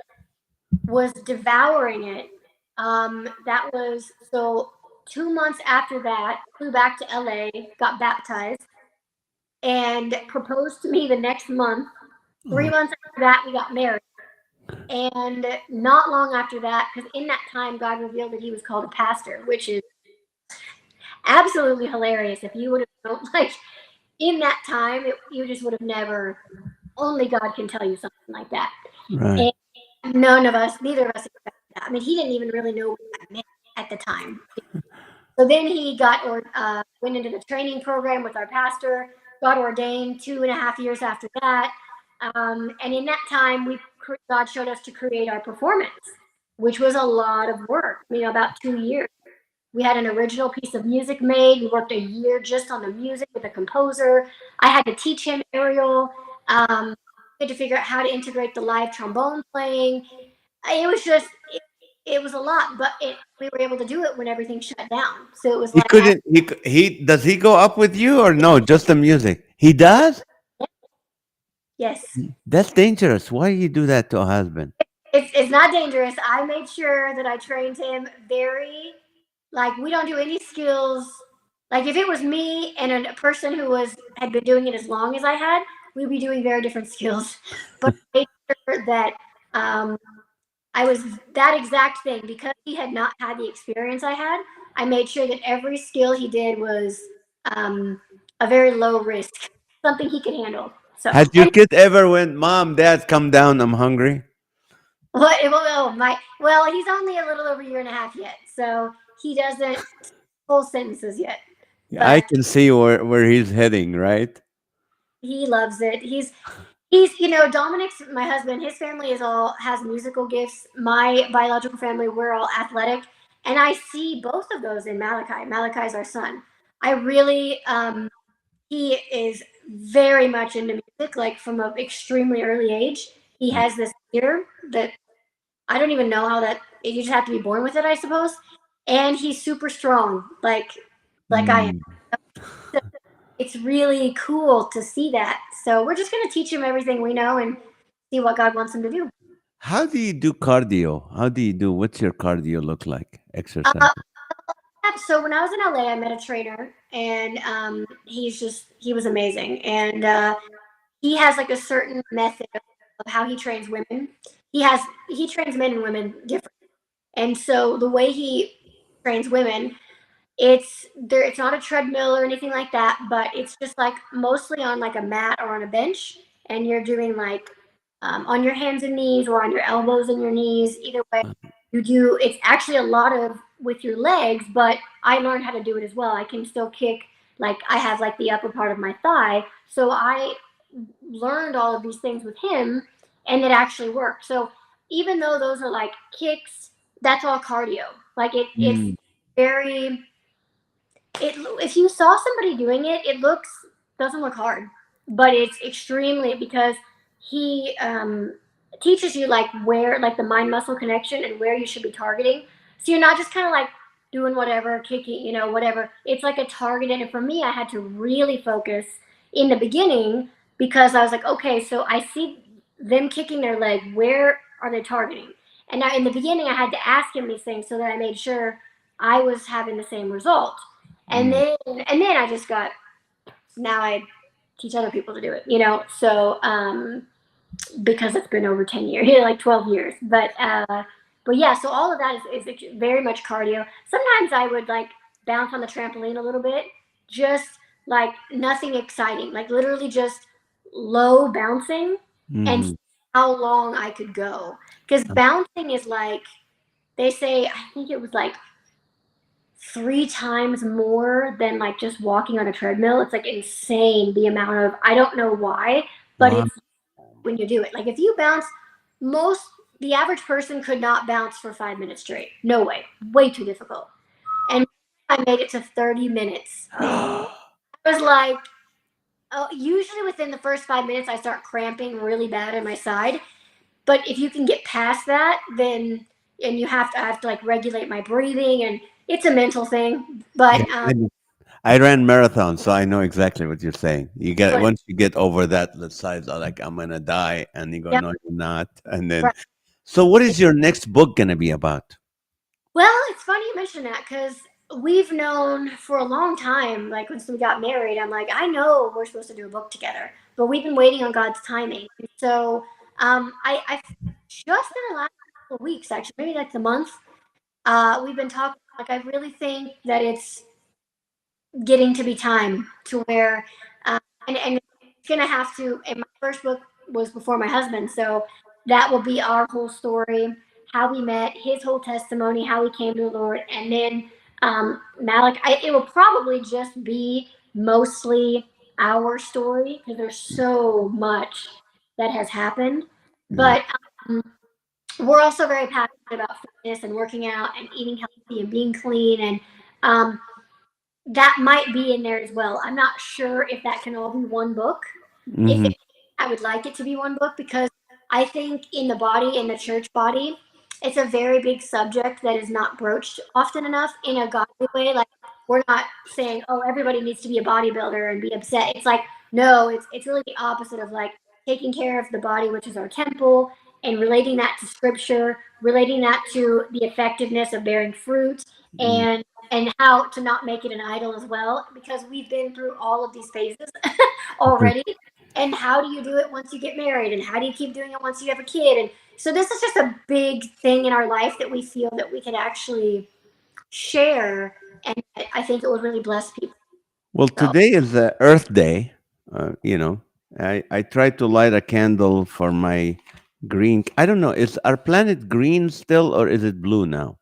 was devouring it. That was so 2 months after that, flew back to LA, got baptized, and proposed to me the next month. 3 months after that, we got married. And not long after that, because in that time, God revealed that he was called a pastor, which is absolutely hilarious. If you would have known, like, in that time, you just would have never, only God can tell you something like that. Right. And neither of us expected that. I mean, he didn't even really know what that meant at the time. So then he went into the training program with our pastor, got ordained 2.5 years after that. And in that time, God showed us to create our performance, which was a lot of work, about 2 years. We had an original piece of music made. We worked a year just on the music with a composer. I had to teach him aerial. We had to figure out how to integrate the live trombone playing. It was just, it was a lot, but we were able to do it when everything shut down. So it was He like, couldn't. He does he go up with you or no? Just the music. He does. Yes. That's dangerous. Why you do that to a husband? It's not dangerous. I made sure that I trained him very, like, we don't do any skills. Like, if it was me and a person who had been doing it as long as I had, we'd be doing very different skills. But I made sure that um, I was that exact thing because he had not had the experience I had. I made sure that every skill he did was um, a very low risk, something he could handle. So, Has your and kid ever went, Mom, Dad, come down, I'm hungry? what? Oh my! Well, he's only a little over a year and a half yet, so he doesn't full sentences yet. Yeah, I But can see where he's heading, right? he loves it. Dominic's my husband. His family is all has musical gifts. My biological family, we're all athletic, and I see both of those in Malachi. Malachi's our son. I really, he is very much into music, like from an extremely early age. He has this ear that I don't even know how that. You just have to be born with it, I suppose. And he's super strong, like I am. Mm. So it's really cool to see that. So we're just gonna teach him everything we know and see what God wants him to do. How do you do cardio? What's your cardio look like? Exercise. Uh, so when I was in LA, I met a trainer, and he was amazing, and he has like a certain method of how he trains women. He trains men and women different, and so the way he trains women, it's not a treadmill or anything like that, but it's just like mostly on like a mat or on a bench, and you're doing like on your hands and knees or on your elbows and your knees. Either way, you do. It's actually a lot of with your legs, but I learned how to do it as well. I can still kick. Like I have like the upper part of my thigh, so I learned all of these things with him, and it actually worked. So even though those are like kicks, that's all cardio. Like it's Mm. very if you saw somebody doing it, it doesn't look hard, but it's extremely because he teaches you like where like the mind muscle connection and where you should be targeting. So you're not just kind of like doing whatever, kicking, whatever. It's like a targeted. And for me, I had to really focus in the beginning because I was like, okay, so I see them kicking their leg. Where are they targeting? And now in the beginning, I had to ask him these things so that I made sure I was having the same result. And Mm. then I just got now I teach other people to do it. So because it's been over 10 years, like 12 years. But yeah, so all of that is very much cardio. Sometimes I would like bounce on the trampoline a little bit, just like nothing exciting, like literally just low bouncing and Hmm. see how long I could go. Because bouncing is like they say, I think it was like 3 times more than like just walking on a treadmill. It's like insane the amount of I don't know why, but Wow. it's when you do it. Like if you bounce, most the average person could not bounce for 5 minutes straight. No way, way too difficult. And I made it to 30 minutes. I was like, oh, usually within the first 5 minutes, I start cramping really bad in my side. But if you can get past that, then and I have to like regulate my breathing, and it's a mental thing. Yeah, But I ran marathons, so I know exactly what you're saying. You get but once you get over that, the sides are like, I'm gonna die, and you go, yeah, no, you're not. And then, right. so what is your next book gonna be about? Well, it's funny you mention that because we've known for a long time. Like once we got married, I'm like, I know we're supposed to do a book together, but we've been waiting on God's timing. So I just in the last couple of weeks, actually, maybe like the month, we've been talking. Like I really think that it's getting to be time to where, and it's gonna have to. And my first book was before my husband, so that will be our whole story, how we met, his whole testimony, how he came to the Lord, and then Malik. It will probably just be mostly our story because there's so much that has happened, Yeah. but um, we're also very passionate about fitness and working out and eating healthy and being clean and um, that might be in there as well. I'm not sure if that can all be one book. If Hmm. it, I would like it to be one book because I think in the body, in the church body, it's a very big subject that is not broached often enough in a godly way. Like we're not saying, oh, everybody needs to be a bodybuilder and be upset. It's like no, it's really the opposite of like taking care of the body, which is our temple, and relating that to scripture, relating that to the effectiveness of bearing fruit, Mm, and how to not make it an idol as well, because we've been through all of these phases already. And how do you do it once you get married, and how do you keep doing it once you have a kid? And so this is just a big thing in our life that we feel that we can actually share, and I think it would really bless people. well, So, today is Earth Day. You know, I try to light a candle for my green. I don't know. Is our planet green still, or is it blue now?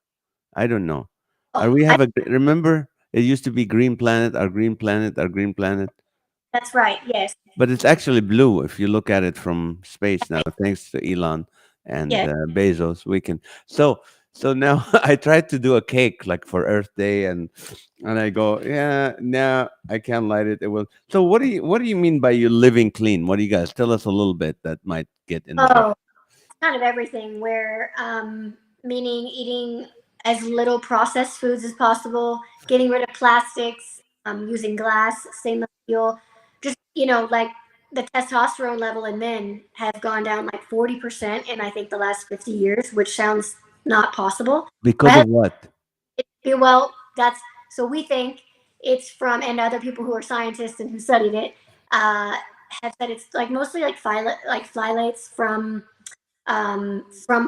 I don't know. Are oh, we have a? Remember, it used to be green planet, our green planet, our green planet. that's right. Yes, But it's actually blue if you look at it from space now, thanks to Elon and yes. Bezos. We can so so now I tried to do a cake like for Earth Day, and I go, yeah, no, I can't light it. It will. So what do you mean by you living clean? What do you guys tell us a little bit that might get in the way? Oh, kind of everything. Where meaning eating as little processed foods as possible, getting rid of plastics, using glass, stainless steel. Just like the testosterone level in men has gone down like 40% in I think the last 50 years, which sounds not possible. Because But of what? well, that's so we think it's from, and other people who are scientists and who studied it uh, have said it's like mostly like phthalates from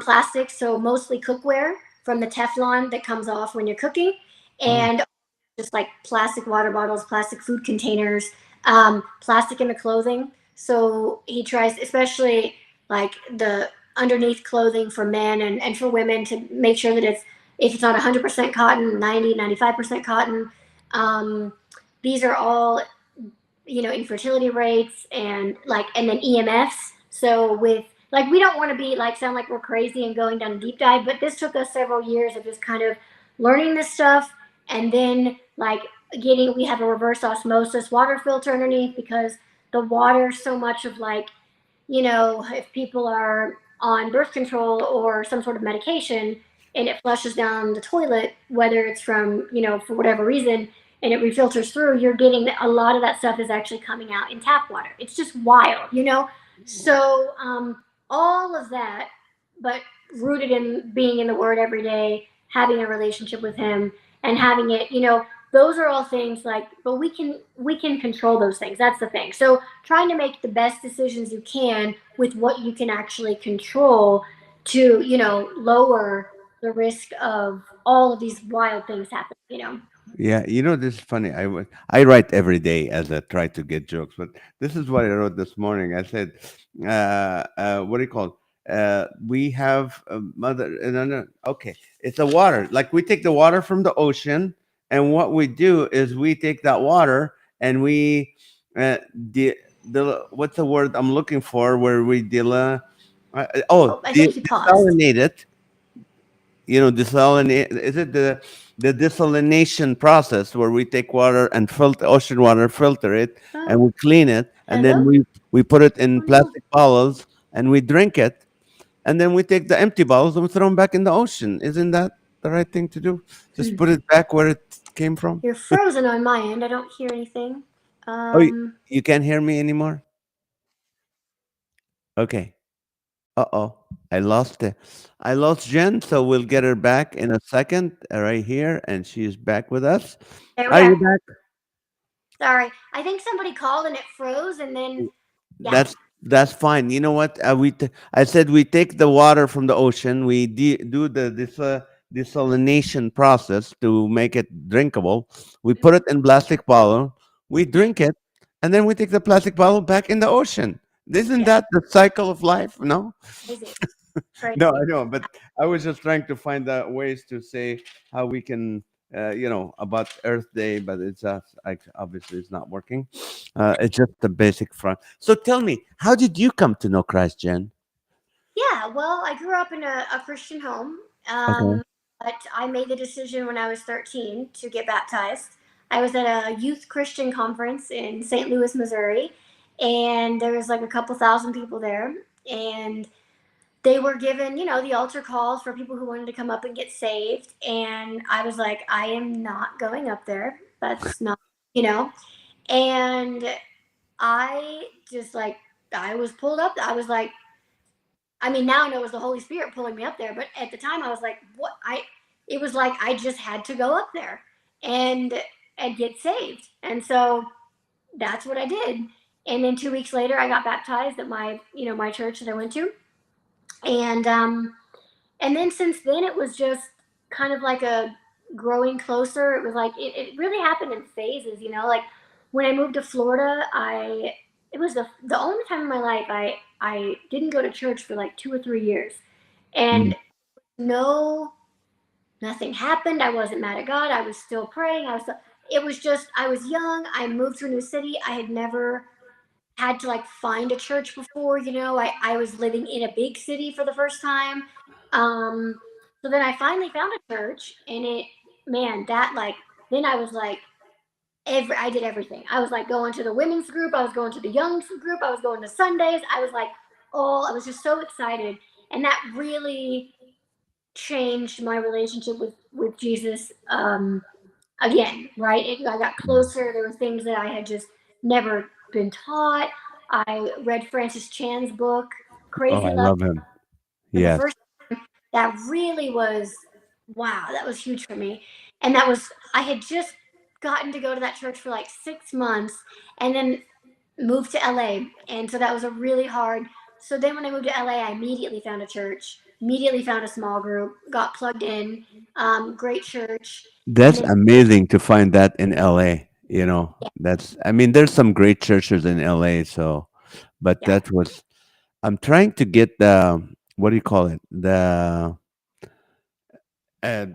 plastic, so mostly cookware from the Teflon that comes off when you're cooking, Oh, and just like plastic water bottles, plastic food containers, plastic in the clothing. So he tries, especially like the underneath clothing for men and for women, to make sure that if it's not 100% cotton, 95% cotton. Um, these are all infertility rates, and then EMFs. So with like, we don't want to be like sound like we're crazy and going down a deep dive, but this took us several years of just kind of learning this stuff, and then like getting we have a reverse osmosis water filter underneath, because the water, so much of like, if people are on birth control or some sort of medication and it flushes down the toilet, whether it's from, for whatever reason, and it refilters through, you're getting a lot of that stuff is actually coming out in tap water. It's just wild. So, all of that, but rooted in being in the Word every day, having a relationship with Him, and having it, those are all things like, but we can control those things. That's the thing. So trying to make the best decisions you can with what you can actually control to lower the risk of all of these wild things happening. yeah. This is funny. I write every day as I try to get jokes, but this is what I wrote this morning. I said, what do you call it? We have mother. No, no. Okay, it's a water. Like we take the water from the ocean, and what we do is we take that water and we uh, the what's the word I'm looking for? Where we Oh, I think you paused. desalinate it. Desalinate, is it the desalination process where we take water and filter ocean water, filter it, and Oh, we clean it, and then hello. we put it in Oh no. plastic bottles and we drink it, and then we take the empty bottles and we throw them back in the ocean. Isn't that the right thing to do? Just Hmm. put it back where it came from. You're frozen on my end. I don't hear anything. Oh, Um, you can't hear me anymore. Okay. Uh-oh. I lost it. I lost Jen, so we'll get her back in a second, right here, and she's back with us. there we Are you are. back? Sorry. I think somebody called and it froze, and then yeah. That's fine. You know what? I said we take the water from the ocean. We do the desalination process to make it drinkable. We put it in plastic bottle. We Yeah. drink it, and then we take the plastic bottle back in the ocean. Isn't Yeah. that the cycle of life? No. Crazy. No, Crazy. I know, but I was just trying to find out ways to say how we can, about Earth Day, but it's like obviously it's not working. It's just the basic front. So tell me, how did you come to know Christ, Jen? Yeah, well, I grew up in a Christian home, Okay. but I made the decision when I was 13 to get baptized. I was at a youth Christian conference in St. Louis, Missouri, and there was like a couple thousand people there. And they were given, the altar calls for people who wanted to come up and get saved. And I was like, I am not going up there. That's not, you know. And I just like I was pulled up. I was like, I mean, now I know it was the Holy Spirit pulling me up there, but at the time I was like, what? It was like I just had to go up there and get saved, and so that's what I did. And then 2 weeks later, I got baptized at my church that I went to, and then since then it was just kind of like a growing closer. It was like it really happened in phases, like when I moved to Florida, I it was the only time in my life I didn't go to church for like 2 or 3 years, Mm. and no, nothing happened. I wasn't mad at God. I was still praying. It was just, I was young. I moved to a new city. I had never had to like find a church before. I was living in a big city for the first time. Um, so then I finally found a church, and man, that like, then I was like, I did everything. I was like going to the women's group. I was going to the young group. I was going to Sundays. I was like, I was just so excited. And that really changed my relationship with Jesus, again, right? I got Mm. closer. There were things that I had just never been taught. I read Francis Chan's book, Oh, Crazy I Love, love him. for the Yes. first time. That really was, wow, that was huge for me. And I had just gotten to go to that church for like 6 months, and then moved to LA. And so that was a really hard. So then when I moved to LA, I immediately found a church, immediately found a small group, got plugged in, great church. And That's then, amazing to find that in LA. That's, I mean, there's some great churches in LA. So, but yeah, that was, I'm trying to get the, what do you call it? Uh,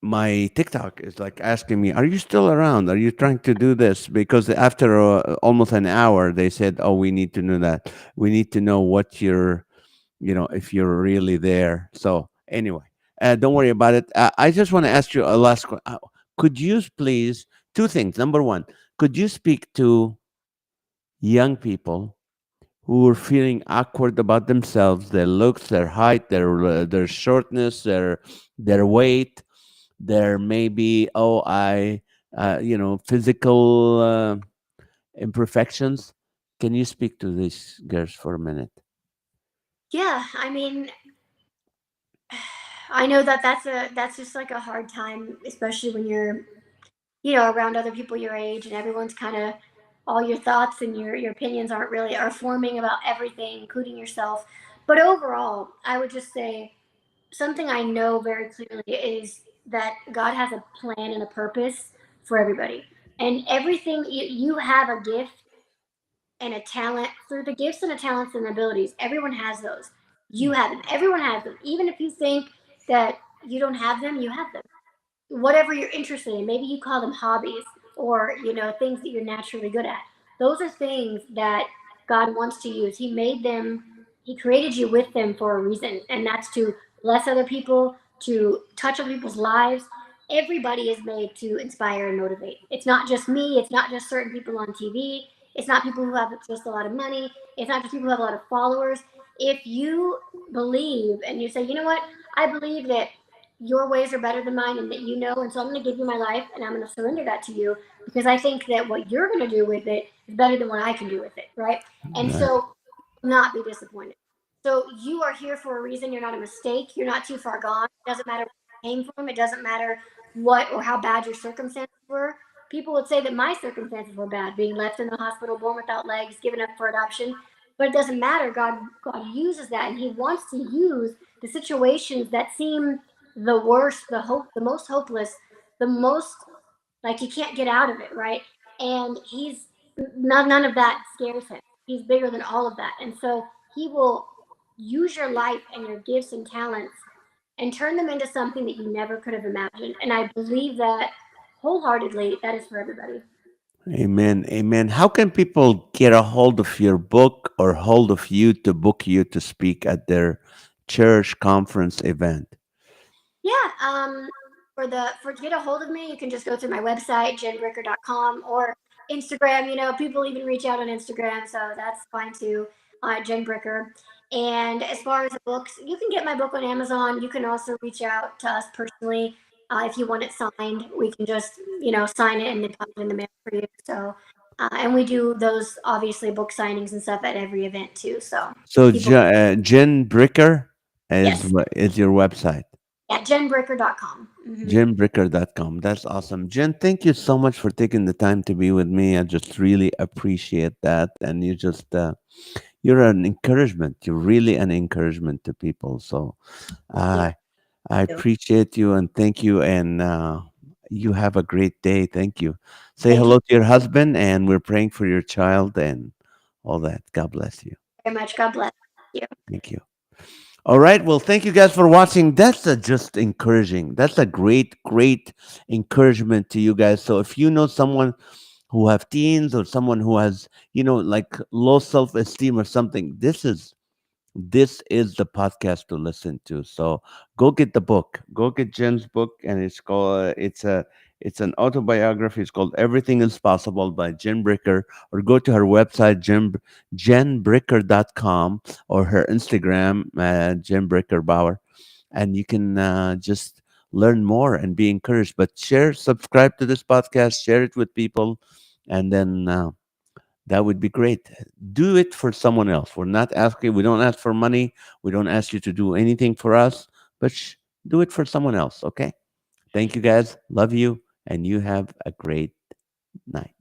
my TikTok is like asking me, "Are you still around? Are you trying to do this?" Because after almost an hour, they said, "Oh, we need to know that. We need to know what if you're really there." So anyway, don't worry about it. I just want to ask you a last question. Could you please two things? Number one, could you speak to young people who are feeling awkward about themselves, their looks, their height, their shortness, their weight? There may be, physical imperfections. Can you speak to these girls for a minute? yeah. I mean, I know that that's just like a hard time, especially when you're around other people your age, and everyone's kind of, all your thoughts and your opinions are forming about everything, including yourself. But overall, I would just say something I know very clearly is that God has a plan and a purpose for everybody. And everything, you have a gift and a talent. Through the gifts and the talents and abilities, everyone has those. You have them. Everyone has them. Even if you think that you don't have them, you have them. Whatever you're interested in, maybe you call them hobbies, or things that you're naturally good at. Those are things that God wants to use. He made them, he created you with them for a reason, and that's to bless other people, to touch other people's lives. Everybody is made to inspire and motivate. It's not just me, it's not just certain people on TV, it's not people who have just a lot of money, it's not just people who have a lot of followers. If you believe and you say, you know what, I believe that your ways are better than mine, and that and so I'm going to give you my life, and I'm going to surrender that to you, because I think that what you're going to do with it is better than what I can do with it, right? And Right. so, not be disappointed. So you are here for a reason. You're not a mistake. You're not too far gone. It doesn't matter where you came from. It doesn't matter what or how bad your circumstances were. People would say that my circumstances were bad, being left in the hospital, born without legs, given up for adoption. But it doesn't matter. God uses that, and He wants to use the situations that seem the worst, the most hopeless, the most like you can't get out of it, right? And He's none of that scares Him. He's bigger than all of that, and so He will use your life and your gifts and talents and turn them into something that you never could have imagined. And I believe that wholeheartedly. That is for everybody. Amen. Amen. How can people get a hold of your book or hold of you to book you to speak at their church conference event? Yeah. For to get a hold of me, you can just go through my website, jenbricker.com, or Instagram. People even reach out on Instagram, so that's fine too. Jen Bricker. And as far as the books, you can get my book on Amazon. You can also reach out to us personally, if you want it signed. We can just sign it and then pop it in the mail for you. So And we do those obviously book signings and stuff at every event too. So So people, Jen Bricker yes, is your website. yeah, jenbricker.com. JenBricker.com. That's awesome. Jen, thank you so much for taking the time to be with me. I just really appreciate that. And you're an encouragement. You're really an encouragement to people. So Thank you. I I appreciate you and thank you. And you have a great day. Thank you. Say Thank you hello to your husband, and we're praying for your child and all that. God bless you. very much. God bless you. Thank you. All right. Well, thank you guys for watching. That's just encouraging. That's a great, great encouragement to you guys. So if you know someone who have teens or someone who has, like low self-esteem or something, this is the podcast to listen to. So go get the book. Go get Jen's book, and it's called it's an autobiography. It's called Everything is Possible by Jen Bricker. Or go to her website, jenbricker.com, or her Instagram, Jen Bricker-Bauer, and you can just learn more and be encouraged. But subscribe to this podcast, share it with people, and then that would be great. Do it for someone else. We don't ask for money. We don't ask you to do anything for us, but do it for someone else. Okay. Thank you guys. Love you. And you have a great night.